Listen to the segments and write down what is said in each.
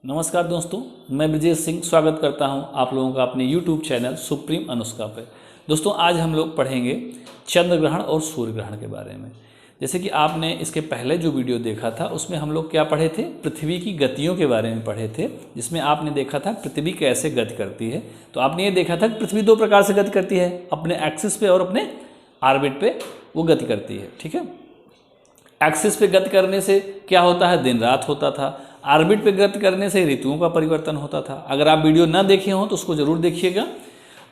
नमस्कार दोस्तों, मैं ब्रजेश सिंह स्वागत करता हूं आप लोगों का अपने YouTube चैनल सुप्रीम अनुष्का पे। दोस्तों आज हम लोग पढ़ेंगे चंद्र ग्रहण और सूर्य ग्रहण के बारे में। जैसे कि आपने इसके पहले जो वीडियो देखा था उसमें हम लोग क्या पढ़े थे, पृथ्वी की गतियों के बारे में पढ़े थे, जिसमें आपने देखा था पृथ्वी कैसे गति करती है। तो आपने ये देखा था कि पृथ्वी दो प्रकार से गति करती है, अपने एक्सिस पे और अपने ऑर्बिट पे वो गति करती है। ठीक है, एक्सिस पे गति करने से क्या होता है, दिन रात होता था। ऑर्बिट पे गति करने से ऋतुओं का परिवर्तन होता था। अगर आप वीडियो ना देखे हों तो उसको जरूर देखिएगा।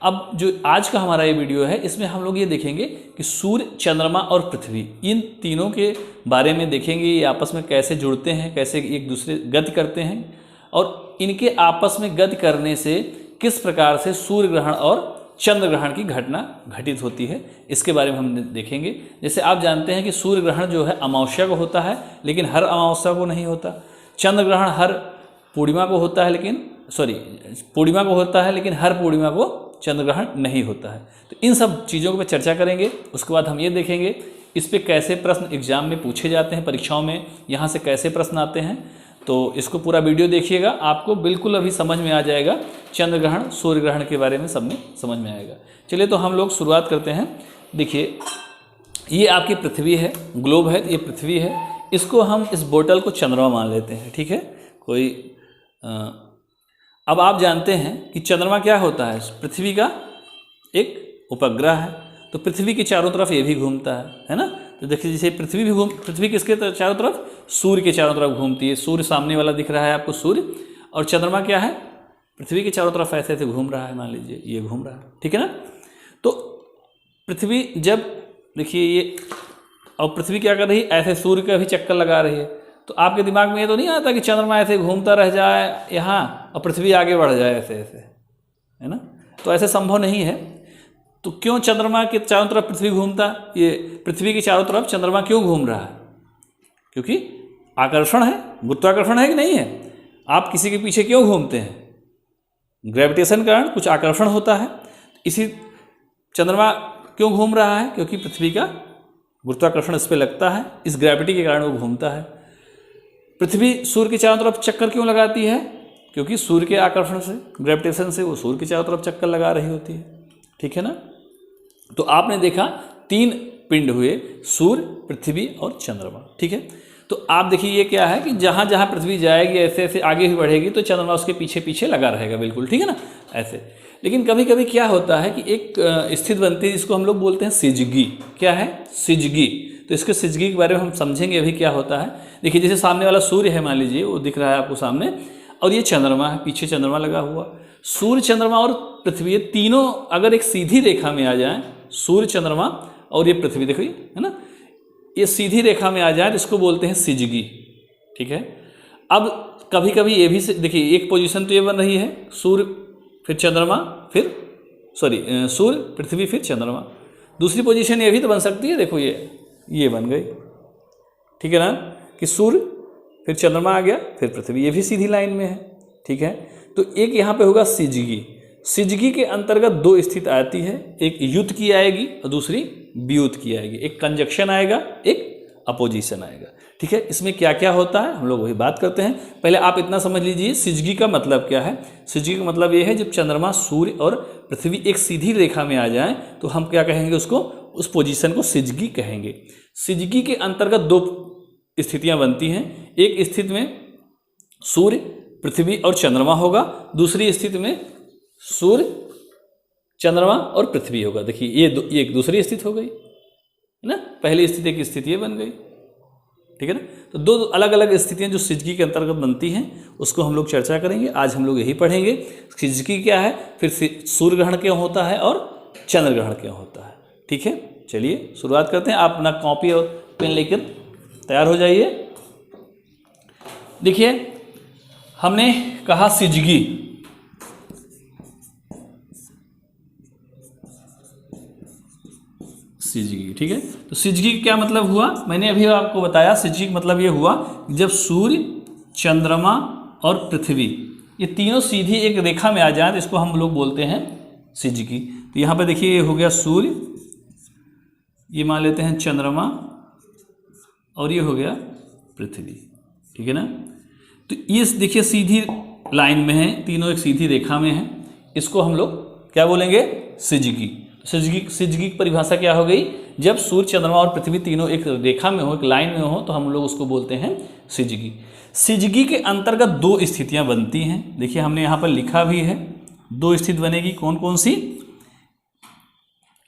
अब जो आज का हमारा ये वीडियो है इसमें हम लोग ये देखेंगे कि सूर्य, चंद्रमा और पृथ्वी, इन तीनों के बारे में देखेंगे। ये आपस में कैसे जुड़ते हैं, कैसे एक दूसरे गति करते हैं और इनके आपस में गति करने से किस प्रकार से सूर्य ग्रहण और चंद्र ग्रहण की घटना घटित होती है, इसके बारे में हम देखेंगे। जैसे आप जानते हैं कि सूर्य ग्रहण जो है अमावस्या को होता है, लेकिन हर अमावस्या को नहीं होता। चंद्र ग्रहण हर पूर्णिमा को होता है, पूर्णिमा को होता है, लेकिन हर पूर्णिमा को चंद्र ग्रहण नहीं होता है। तो इन सब चीज़ों पर चर्चा करेंगे। उसके बाद हम ये देखेंगे इस पे कैसे प्रश्न एग्जाम में पूछे जाते हैं, परीक्षाओं में यहाँ से कैसे प्रश्न आते हैं। तो इसको पूरा वीडियो देखिएगा, आपको बिल्कुल अभी समझ में आ जाएगा। चंद्र ग्रहण, सूर्य ग्रहण के बारे में सब में समझ में आएगा। चलिए तो हम लोग शुरुआत करते हैं। देखिए ये आपकी पृथ्वी है, ग्लोब है, ये पृथ्वी है। इसको हम इस बोतल को चंद्रमा मान लेते हैं। ठीक है, अब आप जानते हैं कि चंद्रमा क्या होता है, पृथ्वी का एक उपग्रह है। तो पृथ्वी के चारों तरफ ये भी घूमता है ना। तो देखिए जैसे पृथ्वी किसके चारों तरफ, सूर्य के चारों तरफ घूमती है। सूर्य सामने वाला दिख रहा है आपको, सूर्य, और चंद्रमा क्या है, पृथ्वी के चारों तरफ ऐसे ऐसे घूम रहा है। मान लीजिए ये घूम रहा है, ठीक है ना। तो पृथ्वी जब देखिए ये, और पृथ्वी क्या कर रही है, ऐसे सूर्य का भी चक्कर लगा रही है। तो आपके दिमाग में ये तो नहीं आता कि चंद्रमा ऐसे घूमता रह जाए यहाँ और पृथ्वी आगे बढ़ जाए ऐसे ऐसे, है ना। तो ऐसे संभव नहीं है। तो क्यों चंद्रमा के चारों तरफ पृथ्वी घूमता, ये पृथ्वी के चारों तरफ चंद्रमा क्यों घूम रहा है, क्योंकि आकर्षण है, गुरुत्वाकर्षण है कि नहीं है। आप किसी के पीछे क्यों घूमते हैं, ग्रेविटेशन के कारण कुछ आकर्षण होता है। इसी चंद्रमा क्यों घूम रहा है, क्योंकि पृथ्वी का गुरुत्वाकर्षण इस पर लगता है, इस ग्रेविटी के कारण वो घूमता है। पृथ्वी सूर्य के चारों तरफ चक्कर क्यों लगाती है, क्योंकि सूर्य के आकर्षण से, ग्रेविटेशन से वो सूर्य के चारों तरफ चक्कर लगा रही होती है। ठीक है ना। तो आपने देखा तीन पिंड हुए, सूर्य, पृथ्वी और चंद्रमा। ठीक है, तो आप देखिए ये क्या है कि जहाँ जहाँ पृथ्वी जाएगी ऐसे ऐसे आगे ही बढ़ेगी तो चंद्रमा उसके पीछे पीछे लगा रहेगा, बिल्कुल ठीक है ना, ऐसे। लेकिन कभी कभी क्या होता है कि एक स्थिति बनती है जिसको हम लोग बोलते हैं सिजगी। क्या है, सिजगी। तो इसके सिजगी के बारे में हम समझेंगे अभी क्या होता है। देखिए जैसे सामने वाला सूर्य है, मान लीजिए वो दिख रहा है आपको सामने, और ये चंद्रमा है, पीछे चंद्रमा लगा हुआ। सूर्य, चंद्रमा और पृथ्वी, ये तीनों अगर एक सीधी रेखा में आ जाएं, सूर्य, चंद्रमा और ये पृथ्वी, देखो ये है ना, ये सीधी रेखा में आ जाए तो इसको बोलते हैं सिजगी। ठीक है, अब कभी कभी ये भी देखिए एक पोजीशन तो ये बन रही है, सूर्य फिर चंद्रमा फिर सूर्य, पृथ्वी फिर चंद्रमा। दूसरी पोजीशन ये भी तो बन सकती है, देखो ये बन गई। ठीक है ना, कि सूर्य फिर चंद्रमा आ गया फिर पृथ्वी, ये भी सीधी लाइन में है। ठीक है, तो एक यहाँ पे होगा सिजगी। सिजगी के अंतर्गत दो स्थिति आती है, एक युत की आएगी और दूसरी वियुत की आएगी। एक कंजक्शन आएगा, एक अपोजिशन आएगा। ठीक है, इसमें क्या क्या होता है हम लोग वही बात करते हैं। पहले आप इतना समझ लीजिए सिजगी का मतलब क्या है। सिजगी का मतलब ये है जब चंद्रमा, सूर्य और पृथ्वी एक सीधी रेखा में आ जाएं तो हम क्या कहेंगे उसको, उस पोजीशन को सिजगी कहेंगे। सिजगी के अंतर्गत दो स्थितियां बनती हैं। एक स्थिति में सूर्य, पृथ्वी और चंद्रमा होगा, दूसरी स्थिति में सूर्य, चंद्रमा और पृथ्वी होगा। देखिए ये एक दूसरी स्थिति हो गई है ना, पहली स्थिति एक स्थिति ये बन गई। ठीक है ना, तो दो अलग अलग स्थितियां जो सिजगी के अंतर्गत बनती हैं उसको हम लोग चर्चा करेंगे। आज हम लोग यही पढ़ेंगे सिजगी क्या है, फिर सूर्य ग्रहण क्यों होता है और चंद्र ग्रहण क्यों होता है। ठीक है, चलिए शुरुआत करते हैं। आप अपना कॉपी और पेन लेकर तैयार हो जाइए। देखिए हमने कहा सिजगी, सिजगी। ठीक है, तो सिजगी क्या मतलब हुआ, मैंने अभी आपको बताया। सिजगी का मतलब ये हुआ जब सूर्य, चंद्रमा और पृथ्वी ये तीनों सीधी एक रेखा में आ जाए तो इसको हम लोग बोलते हैं सिजगी। तो यहाँ पे देखिए ये हो गया सूर्य, ये मान लेते हैं चंद्रमा और ये हो गया पृथ्वी। ठीक है ना। तो ये देखिए सीधी लाइन में है, तीनों एक सीधी रेखा में है, इसको हम लोग क्या बोलेंगे? सिजगी। सिजगी की परिभाषा क्या हो गई? जब सूर्य, चंद्रमा और पृथ्वी तीनों एक रेखा में हो, एक लाइन में हो, तो हम लोग उसको बोलते हैं सिजगी। सिजगी के अंतर्गत दो स्थितियां बनती हैं। देखिए हमने यहाँ पर लिखा भी है, दो स्थिति बनेगी। कौन कौन सी?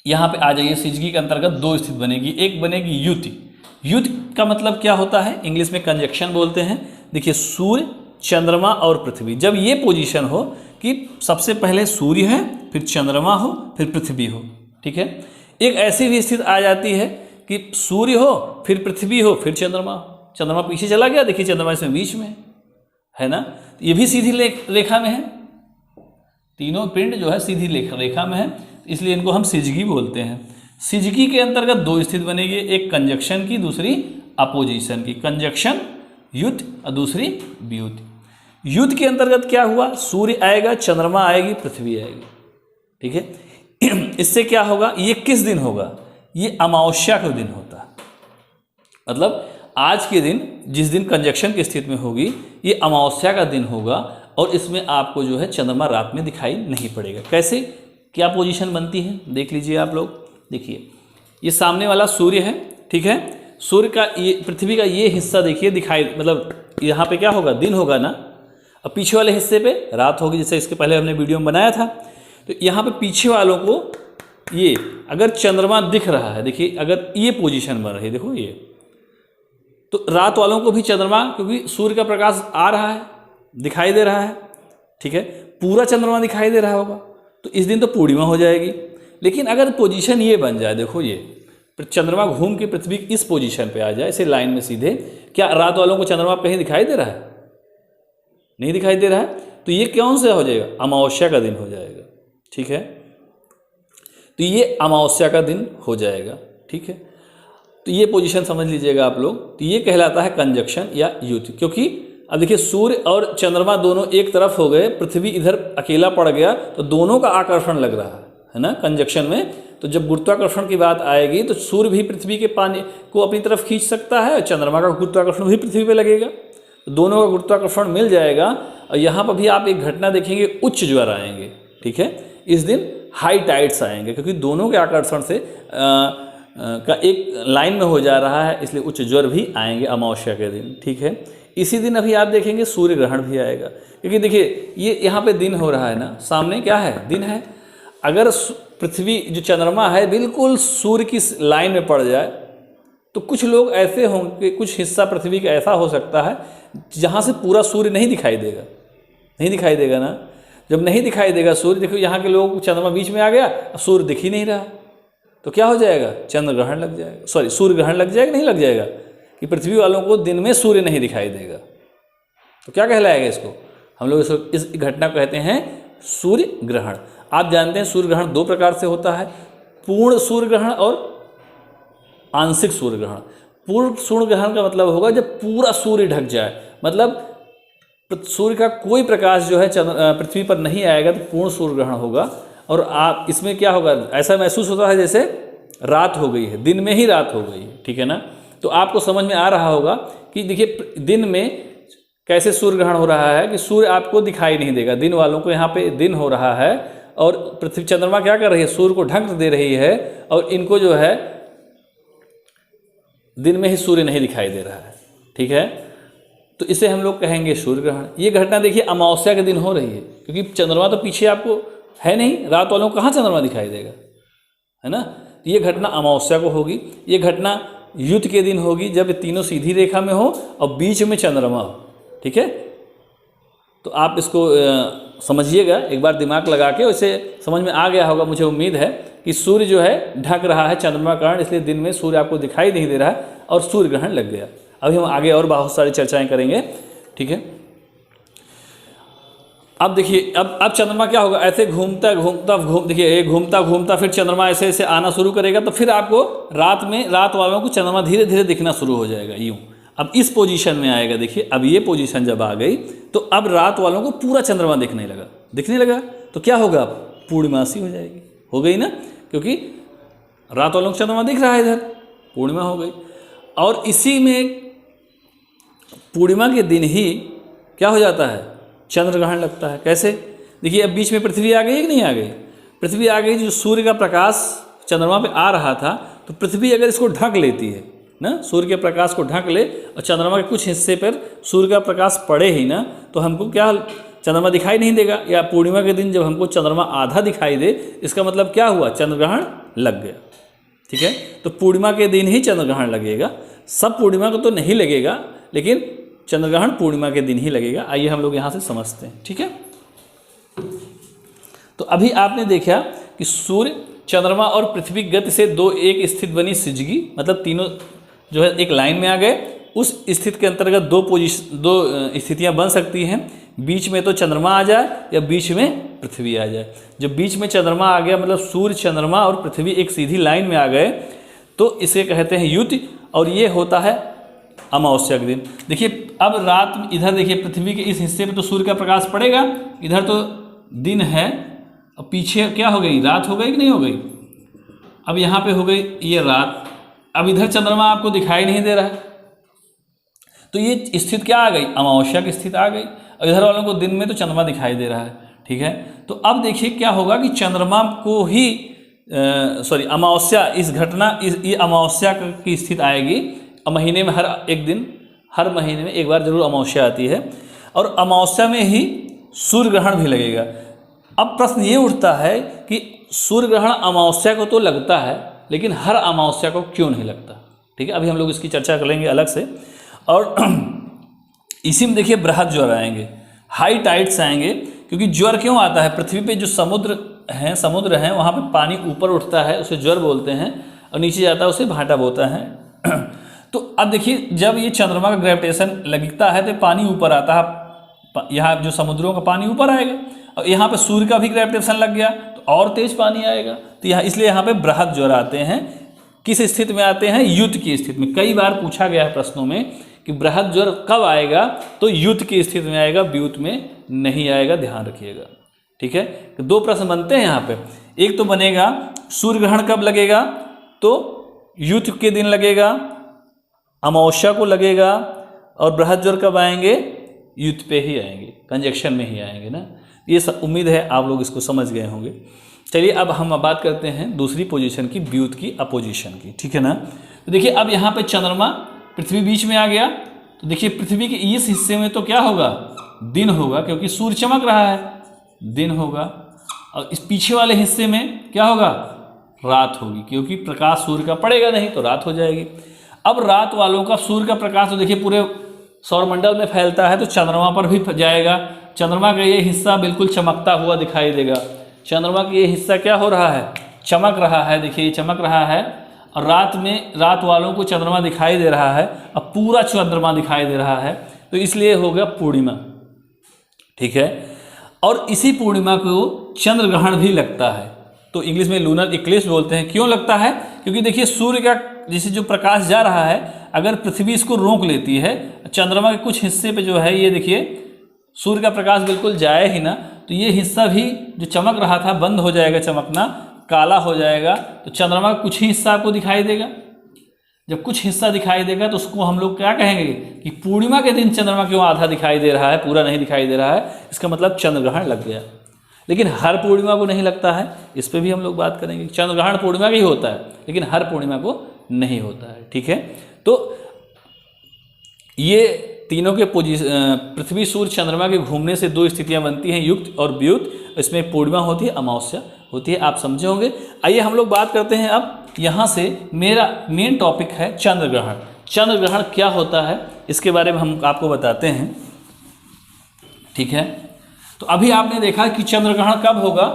यहाँ पे आ जाइए। सिजगी के अंतर्गत दो स्थिति बनेगी। एक बनेगी युति। युति का मतलब क्या होता है? इंग्लिश में कंजक्शन बोलते हैं। देखिए सूर्य, चंद्रमा और पृथ्वी, जब ये पोजीशन हो कि सबसे पहले सूर्य है, फिर चंद्रमा हो, फिर पृथ्वी हो, ठीक है। एक ऐसी भी स्थिति आ जाती है कि सूर्य हो, फिर पृथ्वी हो, फिर चंद्रमा हो। चंद्रमा पीछे चला गया, देखिए चंद्रमा इसमें बीच में है ना, तो ये भी सीधी रेखा में है। तीनों पिंड जो है सीधी रेखा में है, इसलिए इनको हम सिजगी बोलते हैं। सिजगी के अंतर्गत दो स्थिति बनेगी, एक कंजक्शन की, दूसरी अपोजिशन की। कंजक्शन युति और दूसरी वियुति। युति के अंतर्गत क्या हुआ? सूर्य आएगा, चंद्रमा आएगी, पृथ्वी आएगी, ठीक है। इससे क्या होगा? ये किस दिन होगा? ये अमावस्या के दिन होता है। मतलब आज के दिन, जिस दिन कंजक्शन की स्थिति में होगी, ये अमावस्या का दिन होगा और इसमें आपको जो है चंद्रमा रात में दिखाई नहीं पड़ेगा। कैसे, क्या पोजीशन बनती है देख लीजिए आप लोग। देखिए ये सामने वाला सूर्य है, ठीक है। सूर्य का ये, पृथ्वी का ये हिस्सा देखिए दिखाई, मतलब यहाँ पे क्या होगा? दिन होगा ना। अब पीछे वाले हिस्से पे रात होगी, जैसे इसके पहले हमने वीडियो में बनाया था। तो यहाँ पे पीछे वालों को ये अगर चंद्रमा दिख रहा है, देखिए अगर ये पोजीशन बन रही है, देखो ये, तो रात वालों को भी चंद्रमा, क्योंकि सूर्य का प्रकाश आ रहा है, दिखाई दे रहा है, ठीक है, पूरा चंद्रमा दिखाई दे रहा होगा, तो इस दिन तो पूर्णिमा हो जाएगी। लेकिन अगर पोजीशन ये बन जाए, देखो ये चंद्रमा घूम के पृथ्वी इस पोजीशन पे आ जाए, इसे लाइन में सीधे, क्या रात वालों को चंद्रमा कहीं दिखाई दे रहा है? नहीं दिखाई दे रहा है। तो ये कौन सा हो जाएगा? अमावस्या का दिन हो जाएगा, ठीक है। तो ये अमावस्या का दिन हो जाएगा, ठीक है। तो ये पोजीशन समझ लीजिएगा आप लोग। तो ये कहलाता है कंजक्शन या युति, क्योंकि अब देखिए सूर्य और चंद्रमा दोनों एक तरफ हो गए, पृथ्वी इधर अकेला पड़ गया, तो दोनों का आकर्षण लग रहा है ना कंजक्शन में। तो जब गुरुत्वाकर्षण की बात आएगी तो सूर्य भी पृथ्वी के पानी को अपनी तरफ खींच सकता है और चंद्रमा का गुरुत्वाकर्षण भी पृथ्वी पे लगेगा, तो दोनों का गुरुत्वाकर्षण मिल जाएगा। और यहाँ पर भी आप एक घटना देखेंगे, उच्च ज्वार आएंगे, ठीक है। इस दिन हाई टाइड्स आएंगे, क्योंकि दोनों के आकर्षण से का एक लाइन में हो जा रहा है, इसलिए उच्च ज्वर भी आएंगे अमावस्या के दिन, ठीक है। इसी दिन अभी आप देखेंगे सूर्य ग्रहण भी आएगा, क्योंकि देखिए ये यहाँ पे दिन हो रहा है ना, सामने क्या है? दिन है। अगर पृथ्वी जो चंद्रमा है बिल्कुल सूर्य की लाइन में पड़ जाए, तो कुछ लोग ऐसे होंगे, कुछ हिस्सा पृथ्वी का ऐसा हो सकता है जहाँ से पूरा सूर्य नहीं दिखाई देगा। नहीं दिखाई देगा ना, जब नहीं दिखाई देगा सूर्य, देखो यहाँ के लोग, चंद्रमा बीच में आ गया, सूर्य दिख ही नहीं रहा, तो क्या हो जाएगा? चंद्र ग्रहण लग जाएगा, सॉरी सूर्य ग्रहण लग जाएगा, नहीं लग जाएगा, कि पृथ्वी वालों को दिन में सूर्य नहीं दिखाई देगा। तो क्या कहलाएगा इसको? हम लोग इस घटना को कहते हैं सूर्य ग्रहण। आप जानते हैं सूर्य ग्रहण दो प्रकार से होता है, पूर्ण सूर्य ग्रहण और आंशिक सूर्य ग्रहण। पूर्ण सूर्य ग्रहण का मतलब होगा जब पूरा सूर्य ढक जाए, मतलब सूर्य का कोई प्रकाश जो है पृथ्वी पर नहीं आएगा, तो पूर्ण सूर्य ग्रहण होगा। और आप इसमें क्या होगा? ऐसा महसूस होता है जैसे रात हो गई है, दिन में ही रात हो गई है, ठीक है ना। तो आपको समझ में आ रहा होगा कि देखिए दिन में कैसे सूर्य ग्रहण हो रहा है, कि सूर्य आपको दिखाई नहीं देगा, दिन वालों को यहाँ पे दिन हो रहा है, और पृथ्वी चंद्रमा क्या कर रही है? सूर्य को ढक दे रही है, और इनको जो है दिन में ही सूर्य नहीं दिखाई दे रहा है, ठीक है। तो इसे हम लोग कहेंगे सूर्य ग्रहण। ये घटना देखिए अमावस्या के दिन हो रही है, क्योंकि चंद्रमा तो पीछे आपको है नहीं, रात वालों को कहाँ चंद्रमा दिखाई देगा, है ना। तो ये घटना अमावस्या को होगी। ये घटना युति के दिन होगी, जब तीनों सीधी रेखा में हो और बीच में चंद्रमा हो, ठीक है। तो आप इसको समझिएगा एक बार दिमाग लगा के, उसे समझ में आ गया होगा, मुझे उम्मीद है कि सूर्य जो है ढक रहा है चंद्रमा कारण, इसलिए दिन में सूर्य आपको दिखाई नहीं दे रहा है और सूर्य ग्रहण लग गया। अभी हम आगे और बहुत सारी चर्चाएं करेंगे, ठीक है। अब देखिए अब चंद्रमा क्या होगा? ऐसे देखिए घूमता घूमता फिर चंद्रमा ऐसे ऐसे आना शुरू करेगा, तो फिर आपको रात वालों को चंद्रमा धीरे धीरे दिखना शुरू हो जाएगा, यूँ। अब इस पोजीशन में आएगा, देखिए अब ये पोजीशन जब आ गई, तो अब रात वालों को पूरा चंद्रमा दिखने लगा, तो क्या होगा? अब पूर्णिमासी हो जाएगी, हो गई ना, क्योंकि रात वालों को चंद्रमा दिख रहा है, इधर पूर्णिमा हो गई। और इसी में पूर्णिमा के दिन ही क्या हो जाता है, चंद्र ग्रहण लगता है। कैसे, देखिए अब बीच में पृथ्वी आ गई कि नहीं आ गई, पृथ्वी आ गई। जो सूर्य का प्रकाश चंद्रमा पे आ रहा था, तो पृथ्वी अगर इसको ढक लेती है ना, सूर्य के प्रकाश को ढक ले और चंद्रमा के कुछ हिस्से पर सूर्य का प्रकाश पड़े ही ना, तो हमको क्या चंद्रमा दिखाई नहीं देगा। या पूर्णिमा के दिन जब हमको चंद्रमा आधा दिखाई दे, इसका मतलब क्या हुआ, चंद्र ग्रहण लग गया। ठीक है, तो पूर्णिमा के दिन ही चंद्र ग्रहण लगेगा, सब पूर्णिमा को तो नहीं लगेगा, लेकिन चंद्र ग्रहण पूर्णिमा के दिन ही लगेगा। आइए हम लोग यहाँ से समझते हैं। ठीक है, तो अभी आपने देखा कि सूर्य, चंद्रमा और पृथ्वी गति से दो एक स्थित बनी सिजगी, मतलब तीनों जो है एक लाइन में आ गए। उस स्थिति के अंतर्गत दो स्थितियां बन सकती हैं, बीच में तो चंद्रमा आ जाए या बीच में पृथ्वी आ जाए। जब बीच में चंद्रमा आ गया, मतलब सूर्य, चंद्रमा और पृथ्वी एक सीधी लाइन में आ गए, तो इसे कहते हैं युति, और ये होता है अमावस्या के दिन। देखिए अब रात, इधर देखिए पृथ्वी के इस हिस्से पे तो सूर्य का प्रकाश पड़ेगा, इधर तो दिन है और पीछे क्या हो गई, रात हो गई कि नहीं हो गई। अब यहाँ पे हो गई ये रात, अब इधर चंद्रमा आपको दिखाई नहीं दे रहा है, तो ये स्थिति क्या आ गई, अमावस्या की स्थिति आ गई। और इधर वालों को दिन में तो चंद्रमा दिखाई दे रहा है। ठीक है, तो अब देखिए क्या होगा कि चंद्रमा को ही अमावस्या, इस घटना, ये अमावस्या की स्थिति आएगी। महीने में हर महीने में एक बार जरूर अमावस्या आती है, और अमावस्या में ही सूर्य ग्रहण भी लगेगा। अब प्रश्न ये उठता है कि सूर्य ग्रहण अमावस्या को तो लगता है, लेकिन हर अमावस्या को क्यों नहीं लगता। ठीक है, अभी हम लोग इसकी चर्चा करेंगे अलग से। और इसी में देखिए बृहद ज्वर आएंगे, हाई टाइड्स आएंगे, क्योंकि ज्वर क्यों आता है, पृथ्वी पे जो समुद्र हैं वहाँ पे पानी ऊपर उठता है, उसे ज्वर बोलते हैं, और नीचे जाता है उसे भाटा बोलता है। तो अब देखिए जब ये चंद्रमा का ग्रेविटेशन लगता है तो पानी ऊपर आता है, यहाँ जो समुद्रों का पानी ऊपर आएगा, और यहाँ पे सूर्य का भी ग्रेविटेशन लग गया तो और तेज पानी आएगा। तो यहाँ इसलिए यहाँ पे बृहद ज्वर आते हैं। किस स्थिति में आते हैं, युद्ध की स्थिति में। कई बार पूछा गया है प्रश्नों में कि बृहद ज्वर कब आएगा, तो युद्ध की स्थिति में आएगा, व्युत में नहीं आएगा, ध्यान रखिएगा। ठीक है, तो दो प्रश्न बनते हैं यहाँ पे। एक तो बनेगा सूर्य ग्रहण कब लगेगा, तो युद्ध के दिन लगेगा, अमावस्या को लगेगा, और बृहद ज्वर कब आएंगे, युद्ध पे ही आएंगे, कंजक्शन में ही आएंगे ना। ये सब उम्मीद है आप लोग इसको समझ गए होंगे। चलिए अब हम बात करते हैं दूसरी पोजीशन की, व्युत की, अपोजिशन की। ठीक है ना, तो देखिए अब यहाँ पे चंद्रमा, पृथ्वी बीच में आ गया, तो देखिए पृथ्वी के इस हिस्से में तो क्या होगा, दिन होगा, क्योंकि सूर्य चमक रहा है, दिन होगा। और इस पीछे वाले हिस्से में क्या होगा, रात होगी, क्योंकि प्रकाश सूर्य का पड़ेगा नहीं तो रात हो जाएगी। अब रात वालों का सूर्य का प्रकाश तो देखिए पूरे सौरमंडल में फैलता है, तो चंद्रमा पर भी जाएगा। चंद्रमा का ये हिस्सा बिल्कुल चमकता हुआ दिखाई देगा। चंद्रमा का ये हिस्सा क्या हो रहा है, चमक रहा है, देखिए ये चमक रहा है। और रात वालों को चंद्रमा दिखाई दे रहा है, अब पूरा चंद्रमा दिखाई दे रहा है, तो इसलिए हो गया पूर्णिमा। ठीक है, और इसी पूर्णिमा को चंद्र ग्रहण भी लगता है, तो इंग्लिश में लूनर इक्लिप्स बोलते हैं। क्यों लगता है, क्योंकि देखिए सूर्य का जैसे जो प्रकाश जा रहा है, अगर पृथ्वी इसको रोक लेती है, चंद्रमा के कुछ हिस्से पे जो है, ये देखिए सूर्य का प्रकाश बिल्कुल जाए ही ना, तो ये हिस्सा भी जो चमक रहा था बंद हो जाएगा चमकना, काला हो जाएगा, तो चंद्रमा का कुछ ही हिस्सा आपको दिखाई देगा। जब कुछ हिस्सा दिखाई देगा तो उसको हम लोग क्या कहेंगे कि पूर्णिमा के दिन चंद्रमा क्यों आधा दिखाई दे रहा है, पूरा नहीं दिखाई दे रहा है, इसका मतलब चंद्र ग्रहण लग गया। लेकिन हर पूर्णिमा को नहीं लगता है, इस पर भी हम लोग बात करेंगे। चंद्र ग्रहण पूर्णिमा का ही होता है, लेकिन हर पूर्णिमा को नहीं होता है। ठीक है, तो ये तीनों के पृथ्वी, सूर्य, चंद्रमा के घूमने से दो स्थितियां बनती हैं, युक्त और व्युत। इसमें पूर्णिमा होती है, अमावस्या होती है, आप समझे होंगे। आइए हम लोग बात करते हैं अब यहाँ से। मेरा मेन टॉपिक है चंद्र ग्रहण। चंद्र ग्रहण क्या होता है इसके बारे में हम आपको बताते हैं। ठीक है, तो अभी आपने देखा कि चंद्र ग्रहण कब होगा,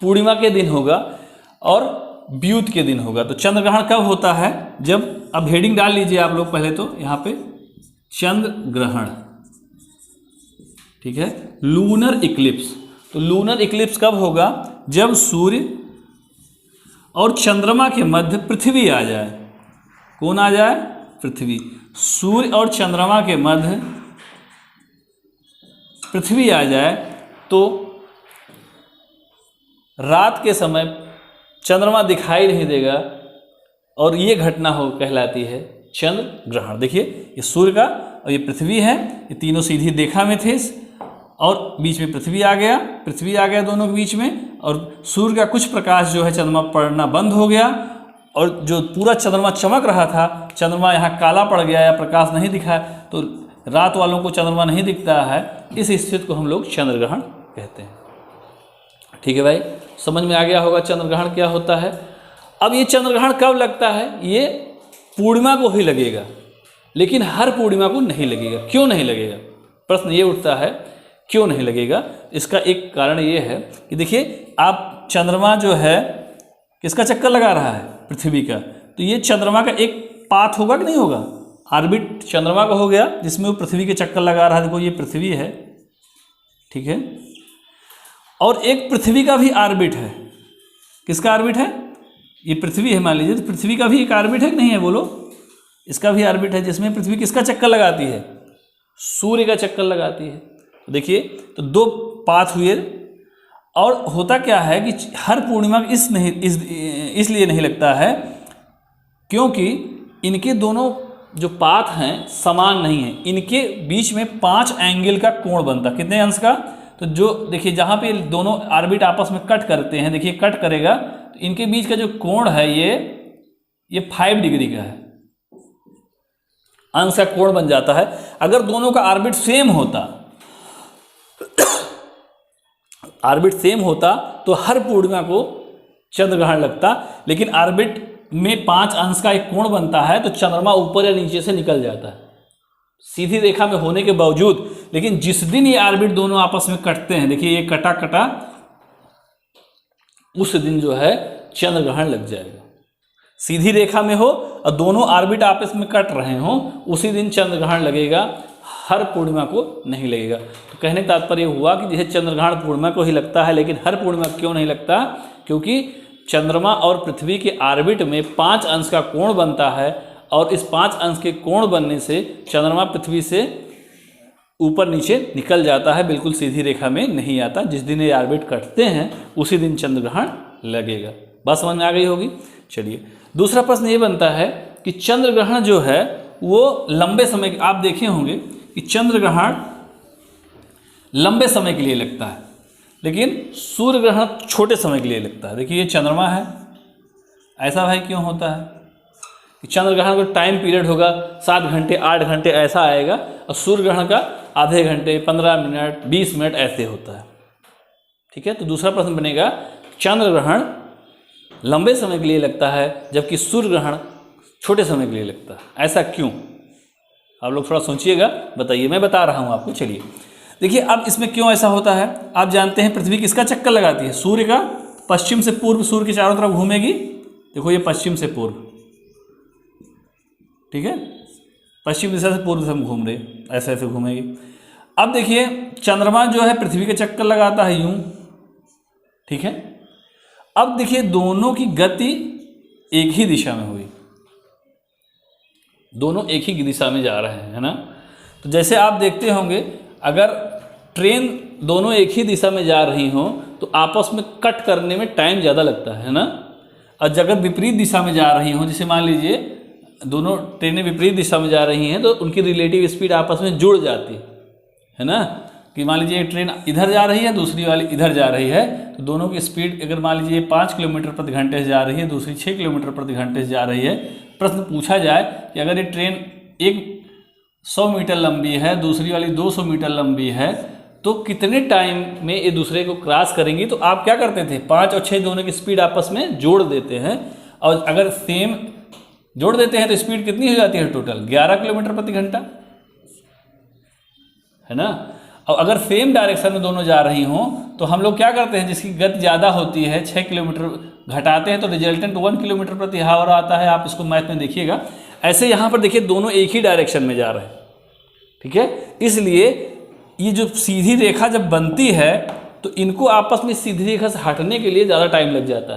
पूर्णिमा के दिन होगा और व्युत के दिन होगा। तो चंद्र ग्रहण कब होता है, जब, अब हेडिंग डाल लीजिए आप लोग पहले तो यहाँ पे, चंद्र ग्रहण। ठीक है, लूनर इक्लिप्स। तो लूनर इक्लिप्स कब होगा, जब सूर्य और चंद्रमा के मध्य पृथ्वी आ जाए। कौन आ जाए, पृथ्वी। सूर्य और चंद्रमा के मध्य पृथ्वी आ जाए तो रात के समय चंद्रमा दिखाई नहीं देगा, और ये घटना कहलाती है चंद्र ग्रहण। देखिए ये सूर्य का और ये पृथ्वी है, ये तीनों सीधी रेखा में थे और बीच में पृथ्वी आ गया दोनों के बीच में, और सूर्य का कुछ प्रकाश जो है चंद्रमा पड़ना बंद हो गया, और जो पूरा चंद्रमा चमक रहा था, चंद्रमा यहाँ काला पड़ गया या प्रकाश नहीं दिखा, तो रात वालों को चंद्रमा नहीं दिखता है, इस स्थिति को हम लोग चंद्र ग्रहण कहते हैं। ठीक है भाई, समझ में आ गया होगा चंद्र ग्रहण क्या होता है। अब ये चंद्र ग्रहण कब लगता है? ये पूर्णिमा को ही लगेगा, लेकिन हर पूर्णिमा को नहीं लगेगा। क्यों नहीं लगेगा? प्रश्न ये उठता है, क्यों नहीं लगेगा? इसका एक कारण ये है कि देखिए, आप चंद्रमा जो है किसका चक्कर लगा रहा है? पृथ्वी का। तो ये चंद्रमा का एक पाथ होगा कि नहीं होगा? ऑर्बिट चंद्रमा का हो गया, जिसमें वो पृथ्वी के चक्कर लगा रहा है। देखो ये पृथ्वी है, ठीक है, और एक पृथ्वी का भी ऑर्बिट है। किसका ऑर्बिट है? ये पृथ्वी है मान लीजिए, तो पृथ्वी का भी एक ऑर्बिट है कि नहीं है? बोलो, इसका भी ऑर्बिट है, जिसमें पृथ्वी किसका चक्कर लगाती है? सूर्य का चक्कर लगाती है। तो देखिए, तो दो पाथ हुए, और होता क्या है कि हर पूर्णिमा इसलिए नहीं लगता है क्योंकि इनके दोनों जो पाथ हैं समान नहीं हैं। इनके बीच में 5 एंगल का कोण बनता है। कितने अंश का? तो जो देखिए, जहाँ पे दोनों ऑर्बिट आपस में कट करते हैं, देखिए कट करेगा, तो इनके बीच का जो कोण है ये 5 डिग्री का है, अंश का कोण बन जाता है। अगर दोनों का ऑर्बिट सेम होता, ऑर्बिट सेम होता तो हर पूर्णिमा को चंद्र ग्रहण लगता, लेकिन ऑर्बिट में 5 अंश का एक कोण बनता है, तो चंद्रमा ऊपर या नीचे से निकल जाता है सीधी रेखा में होने के बावजूद। लेकिन जिस दिन ये ऑर्बिट दोनों आपस में कटते हैं, देखिए ये कटा उस दिन जो है चंद्र ग्रहण लग जाएगा। सीधी रेखा में हो और दोनों ऑर्बिट आपस में कट रहे हों, उसी दिन चंद्र ग्रहण लगेगा, हर पूर्णिमा को नहीं लगेगा। तो कहने का तात्पर्य हुआ कि जैसे चंद्र ग्रहण पूर्णिमा को ही लगता है, लेकिन हर पूर्णिमा क्यों नहीं लगता? क्योंकि चंद्रमा और पृथ्वी के ऑर्बिट में 5 अंश का कोण बनता है, और इस 5 अंश के कोण बनने से चंद्रमा पृथ्वी से ऊपर नीचे निकल जाता है, बिल्कुल सीधी रेखा में नहीं आता। जिस दिन ये ऑर्बिट कटते हैं उसी दिन चंद्र ग्रहण लगेगा। बात समझ में आ गई होगी। चलिए, दूसरा प्रश्न ये बनता है कि चंद्र ग्रहण जो है वो लंबे समय, आप देखे होंगे कि चंद्र ग्रहण लंबे समय के लिए लगता है, लेकिन सूर्य ग्रहण छोटे समय के लिए लगता है। देखिए ये चंद्रमा है, ऐसा भाई क्यों होता है कि चंद्र ग्रहण का टाइम पीरियड होगा 7 घंटे 8 घंटे ऐसा आएगा, और सूर्य ग्रहण का आधे घंटे 15 मिनट 20 मिनट ऐसे होता है। ठीक है, तो दूसरा प्रश्न बनेगा, चंद्र ग्रहण लंबे समय के लिए लगता है जबकि सूर्य ग्रहण छोटे समय के लिए लगता है, ऐसा क्यों? आप लोग थोड़ा सोचिएगा, बताइए, मैं बता रहा हूँ आपको। चलिए देखिए, अब इसमें क्यों ऐसा होता है। आप जानते हैं पृथ्वी किसका चक्कर लगाती है? सूर्य का। पश्चिम से पूर्व सूर्य के चारों तरफ घूमेगी। देखो ये पश्चिम से पूर्व, ठीक है, पश्चिम दिशा से पूर्व दिशा में घूम रही, ऐसे ऐसे घूमेगी। अब देखिए, चंद्रमा जो है पृथ्वी के चक्कर लगाता है यूं, ठीक है। अब देखिए, दोनों की गति एक ही दिशा में हुई, दोनों एक ही दिशा में जा रहे हैं, है ना। तो जैसे आप देखते होंगे, अगर ट्रेन दोनों एक ही दिशा में जा रही हो तो आपस में कट करने में टाइम ज़्यादा लगता है ना। और अगर विपरीत दिशा में जा रही हो, जैसे मान लीजिए दोनों ट्रेनें विपरीत दिशा में जा रही हैं, तो उनकी रिलेटिव स्पीड आपस में जुड़ जाती है ना। कि मान लीजिए एक ट्रेन इधर जा रही है, दूसरी वाली इधर जा रही है, तो दोनों की स्पीड अगर मान लीजिए 5 किलोमीटर प्रति घंटे से जा रही है, दूसरी 6 किलोमीटर प्रति घंटे से जा रही है। प्रश्न पूछा जाए कि अगर ये ट्रेन एक 100 मीटर लंबी है, दूसरी वाली 200 मीटर लंबी है, तो कितने टाइम में ये दूसरे को क्रॉस करेंगी? तो आप क्या करते थे, 5 और 6 दोनों की स्पीड आपस में जोड़ देते हैं, और अगर सेम जोड़ देते हैं तो स्पीड कितनी हो जाती है टोटल? 11 किलोमीटर प्रति घंटा, है ना। और अगर सेम डायरेक्शन में दोनों जा रही हों तो हम लोग क्या करते हैं, जिसकी गति ज़्यादा होती है 6 किलोमीटर घटाते हैं तो रिजल्टेंट 1 किलोमीटर प्रति आवर आता है। आप इसको मैथ में देखिएगा। ऐसे यहाँ पर देखिए, दोनों एक ही डायरेक्शन में जा रहे हैं, ठीक है। इसलिए ये जो सीधी रेखा जब बनती है तो इनको आपस में सीधी रेखा से हटने के लिए ज़्यादा टाइम लग जाता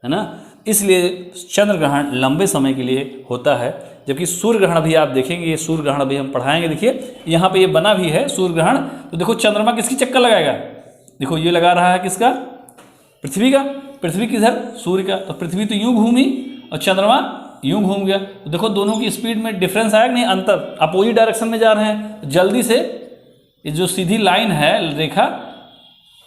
है ना। इसलिए चंद्र ग्रहण लंबे समय के लिए होता है, जबकि सूर्य ग्रहण भी आप देखेंगे, ये सूर्य ग्रहण भी हम पढ़ाएंगे। देखिए यहाँ पे ये बना भी है सूर्य ग्रहण। तो देखो चंद्रमा किसकी चक्कर लगाएगा? देखो ये लगा रहा है किसका? पृथ्वी का। पृथ्वी किधर? सूर्य का। तो पृथ्वी तो यूं घूमी और चंद्रमा यूं घूम गया। तो देखो दोनों की स्पीड में डिफरेंस आया कि नहीं, अंतर, अपोजिट डायरेक्शन में जा रहे हैं। जल्दी से ये जो सीधी लाइन है, रेखा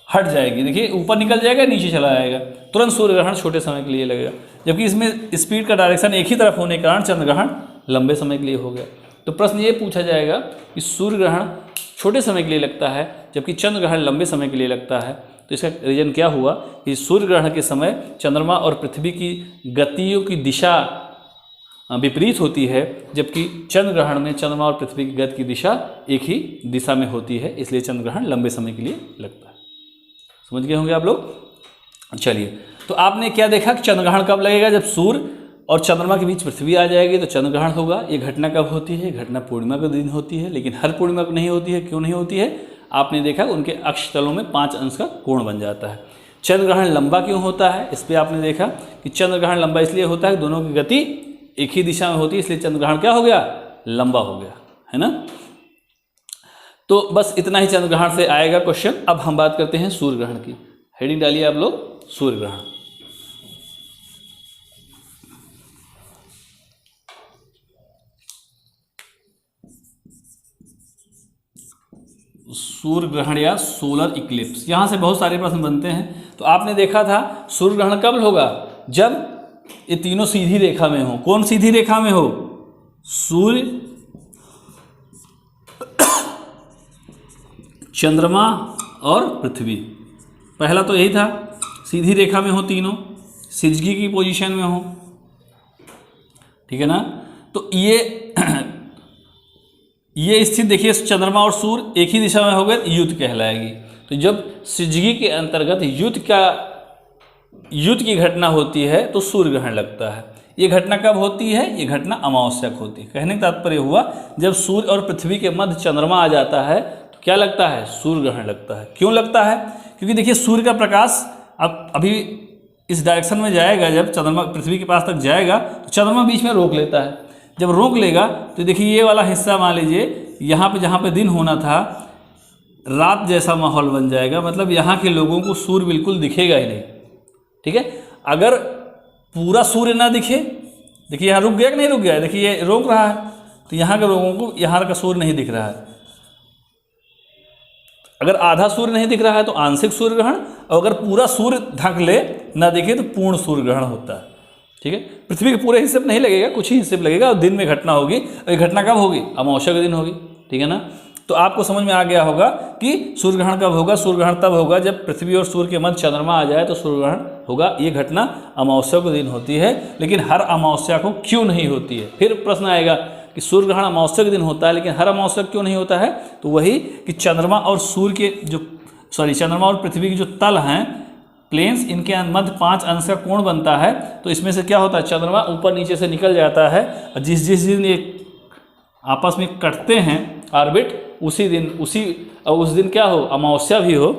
हट जाएगी, देखिए ऊपर निकल जाएगा, नीचे चला जाएगा, तुरंत सूर्य ग्रहण छोटे समय के लिए लगेगा। जबकि इसमें स्पीड का डायरेक्शन एक ही तरफ होने के कारण चंद्र ग्रहण लंबे समय के लिए हो गया। तो प्रश्न ये पूछा जाएगा कि सूर्य ग्रहण छोटे समय के लिए लगता है जबकि चंद्र ग्रहण लंबे समय के लिए लगता है। तो इसका रीजन क्या हुआ कि सूर्य ग्रहण के समय चंद्रमा और पृथ्वी की गतियों की दिशा विपरीत होती है, जबकि चंद्र ग्रहण में चंद्रमा और पृथ्वी की गति की दिशा एक ही दिशा में होती है, इसलिए चंद्र ग्रहण लंबे समय के लिए लगता है। समझ गए होंगे आप लोग। चलिए, तो आपने क्या देखा कि चंद्र ग्रहण कब लगेगा, जब सूर्य और चंद्रमा के बीच पृथ्वी आ जाएगी तो चंद्र ग्रहण होगा। ये घटना कब होती है, घटना पूर्णिमा के दिन होती है, लेकिन हर पूर्णिमा को नहीं होती है। क्यों नहीं होती है, आपने देखा उनके अक्ष तलों में 5 अंश का कोण बन जाता है। चंद्र ग्रहण लंबा क्यों होता है, इस पर आपने देखा कि चंद्र ग्रहण लंबा इसलिए होता है कि दोनों की गति एक ही दिशा में होती है, इसलिए चंद्र ग्रहण क्या हो गया, लंबा हो गया, है ना। तो बस इतना ही चंद्र ग्रहण से आएगा क्वेश्चन। अब हम बात करते हैं सूर्य ग्रहण की। हेडिंग डालिए आप लोग, सूर्य ग्रहण। सूर्य ग्रहण या सोलर इक्लिप्स, यहाँ से बहुत सारे प्रश्न बनते हैं। तो आपने देखा था सूर्य ग्रहण कब होगा, जब ये तीनों सीधी रेखा में हो। कौन सीधी रेखा में हो, सूर्य, चंद्रमा और पृथ्वी। पहला तो यही था, सीधी रेखा में हो तीनों, सिजगी की पोजीशन में हो, ठीक है ना। तो ये स्थिति देखिए, चंद्रमा और सूर्य एक ही दिशा में हो गए, युति कहलाएगी। तो जब सिजगी के अंतर्गत युति की घटना होती है तो सूर्य ग्रहण लगता है। ये घटना कब होती है, ये घटना अमावस्या को होती है। कहने का तात्पर्य हुआ, जब सूर्य और पृथ्वी के मध्य चंद्रमा आ जाता है तो क्या लगता है, सूर्य ग्रहण लगता है। क्यों लगता है, क्योंकि देखिए सूर्य का प्रकाश अब अभी इस डायरेक्शन में जाएगा, जब चंद्रमा पृथ्वी के पास तक जाएगा तो चंद्रमा बीच में रोक लेता है। जब रोक लेगा तो देखिए ये वाला हिस्सा मान लीजिए, यहाँ पे जहाँ पे दिन होना था, रात जैसा माहौल बन जाएगा। मतलब यहाँ के लोगों को सूर्य बिल्कुल दिखेगा ही नहीं, ठीक है। अगर पूरा सूर्य ना दिखे, देखिए यहाँ रुक गया कि नहीं रुक गया, देखिए ये रोक रहा है, तो यहाँ के लोगों को यहाँ का सूर्य नहीं दिख रहा है। अगर आधा सूर्य नहीं दिख रहा है तो आंशिक सूर्य ग्रहण, और अगर पूरा सूर्य ढक ले ना दिखे तो पूर्ण सूर्य ग्रहण होता है, ठीक है। पृथ्वी के पूरे हिस्से में नहीं लगेगा, कुछ ही हिस्से में लगेगा, और दिन में घटना होगी। और ये घटना कब होगी, अमावस्या के दिन होगी, ठीक है ना। तो आपको समझ में आ गया होगा कि सूर्य ग्रहण कब होगा। सूर्य ग्रहण तब होगा जब पृथ्वी और सूर्य के मध्य चंद्रमा आ जाए तो सूर्य ग्रहण होगा। ये घटना अमावस्या के दिन होती है, लेकिन हर अमावस्या को क्यों नहीं होती है। फिर प्रश्न आएगा कि सूर्य ग्रहण अमावस्या के दिन होता है, लेकिन हर अमावस्या क्यों नहीं होता है। तो वही कि चंद्रमा और सूर्य के जो चंद्रमा और पृथ्वी के जो तल हैं, प्लेन्स, इनके मध्य 5 अंश का कोण बनता है। तो इसमें से क्या होता है, चंद्रमा ऊपर नीचे से निकल जाता है, और जिस दिन ये आपस में कटते हैं ऑर्बिट, उस दिन क्या हो, अमावस्या भी हो,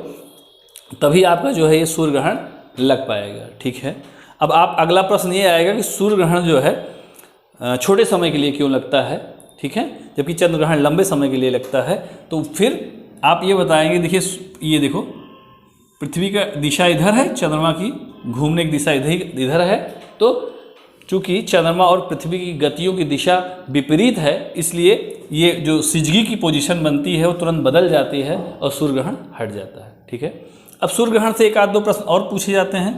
तभी आपका जो है ये सूर्य ग्रहण लग पाएगा, ठीक है। अब आप अगला प्रश्न ये आएगा कि सूर्य ग्रहण जो है छोटे समय के लिए क्यों लगता है, ठीक है, जबकि चंद्र ग्रहण लंबे समय के लिए लगता है। तो फिर आप ये बताएंगे, देखिए ये देखो, पृथ्वी का दिशा इधर है, चंद्रमा की घूमने की दिशा इधर है। तो चूँकि चंद्रमा और पृथ्वी की गतियों की दिशा विपरीत है, इसलिए ये जो सिजगी की पोजीशन बनती है वो तुरंत बदल जाती है और सूर्य ग्रहण हट जाता है, ठीक है। अब सूर्य ग्रहण से एक आध दो प्रश्न और पूछे जाते हैं।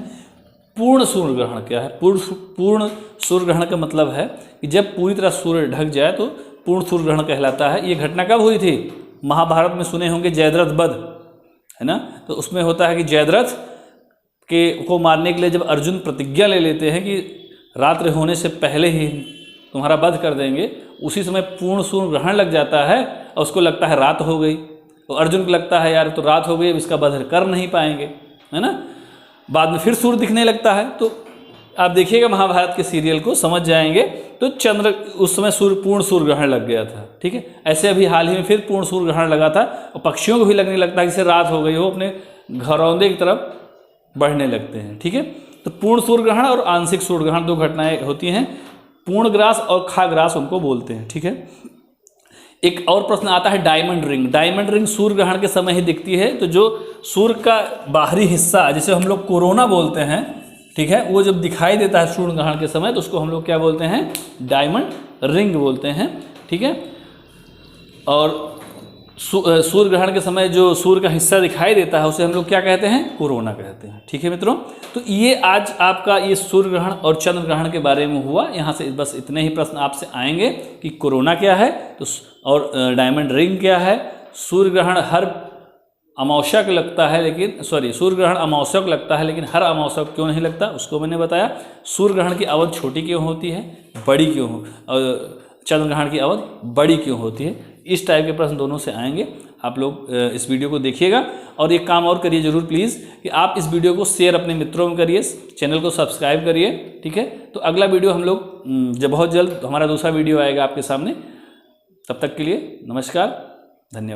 पूर्ण सूर्य ग्रहण क्या है। पूर्ण सूर्य ग्रहण का मतलब है कि जब पूरी तरह सूर्य ढक जाए तो पूर्ण सूर्य ग्रहण कहलाता है। ये घटना कब हुई थी, महाभारत में सुने होंगे, जयद्रथ वध, है ना। तो उसमें होता है कि जयद्रथ को मारने के लिए जब अर्जुन प्रतिज्ञा ले लेते हैं कि रात्रि होने से पहले ही तुम्हारा वध कर देंगे, उसी समय पूर्ण सूर्य ग्रहण लग जाता है और उसको लगता है रात हो गई। तो अर्जुन को लगता है यार तो रात हो गई, अब इसका वध कर नहीं पाएंगे, है ना। बाद में फिर सूर्य दिखने लगता है। तो आप देखिएगा महाभारत के सीरियल को, समझ जाएंगे। तो उस समय पूर्ण सूर्य ग्रहण लग गया था, ठीक है। ऐसे अभी हाल ही में फिर पूर्ण सूर्य ग्रहण लगा था, और पक्षियों को भी लगने लगता है कि रात हो गई हो, अपने घरौंदे की तरफ बढ़ने लगते हैं, ठीक है। तो पूर्ण सूर्य ग्रहण और आंशिक सूर्य ग्रहण दो घटनाएं होती हैं। पूर्णग्रास और खाग्रास उनको बोलते हैं, ठीक है। एक और प्रश्न आता है डायमंड रिंग। डायमंड रिंग सूर्य ग्रहण के समय ही दिखती है। तो जो सूर्य का बाहरी हिस्सा, जिसे हम लोग कोरोना बोलते हैं, ठीक है, वो जब दिखाई देता है सूर्य ग्रहण के समय तो उसको हम लोग क्या बोलते हैं, डायमंड रिंग बोलते हैं। ठीक है, और सूर्य ग्रहण के समय जो सूर्य का हिस्सा दिखाई देता है उसे हम लोग क्या कहते हैं, कोरोना कहते हैं। ठीक है मित्रों, तो ये आज आपका ये सूर्य ग्रहण और चंद्र ग्रहण के बारे में हुआ। यहाँ से बस इतने ही प्रश्न आपसे आएंगे कि कोरोना क्या है तो और डायमंड रिंग क्या है, सूर्य ग्रहण हर अमावस्या को लगता है लेकिन सूर्य ग्रहण अमावस्या को लगता है लेकिन हर अमावस्या को क्यों नहीं लगता उसको मैंने बताया। सूर्य ग्रहण की अवधि छोटी क्यों होती है, बड़ी क्यों हो, चंद्र ग्रहण की अवधि बड़ी क्यों होती है। इस टाइप के प्रश्न दोनों से आएंगे। आप लोग इस वीडियो को देखिएगा और एक काम और करिए ज़रूर प्लीज़ कि आप इस वीडियो को शेयर अपने मित्रों में करिए, चैनल को सब्सक्राइब करिए। ठीक है, तो अगला वीडियो हम लोग जब बहुत जल्द हमारा दूसरा वीडियो आएगा आपके सामने। तब तक के लिए नमस्कार, धन्यवाद।